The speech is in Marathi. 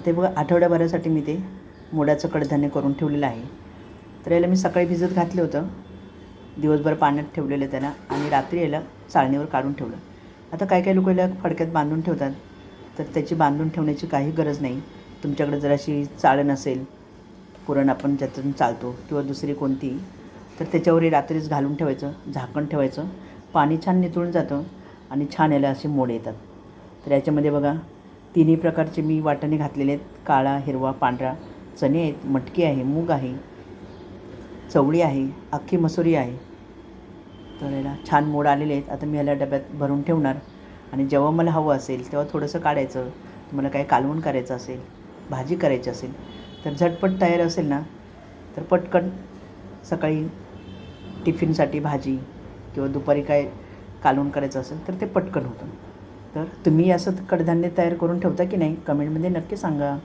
ते बघा आठवड्याभरासाठी मी ते मोडाचं कडधान्य करून ठेवलेलं आहे. तर याला मी सकाळी भिजत घातलं होतं, दिवसभर पाण्यात ठेवलेलं त्याला आणि रात्री याला चाळणीवर काढून ठेवलं. आता काही काही लोक याला फडक्यात बांधून ठेवतात, तर त्याची बांधून ठेवण्याची काही गरज नाही. तुमच्याकडे जर अशी चाळण असेल, पुरण आपण ज्यातून चालतो किंवा दुसरी कोणती, तर त्याच्यावरही रात्रीच घालून ठेवायचं, झाकण ठेवायचं. पाणी छान निथळून जातं आणि छान याला असे मोड येतात. तर याच्यामध्ये बघा तिन्ही प्रकारचे मी वाटाणे घातलेले आहेत, काळा, हिरवा, पांढरा. चणे आहेत, मटकी आहे, मूग आहे, चवळी आहे, अख्खी मसुरी आहे. तर याला छान मोड आलेले आहेत. आता मी याला डब्यात भरून ठेवणार आणि जेव्हा मला हवं असेल तेव्हा थोडंसं काढायचं. तुम्हाला काही कालवण करायचं असेल, भाजी करायची असेल, तर झटपट तयार असेल ना, तर पटकन सकाळी टिफिनसाठी भाजी किंवा दुपारी काय कालवण करायचं असेल तर ते पटकन होतं. तर तुम्ही असं कडधान्य तयार करून ठेवता की नाही, कमेंटमध्ये नक्की सांगा.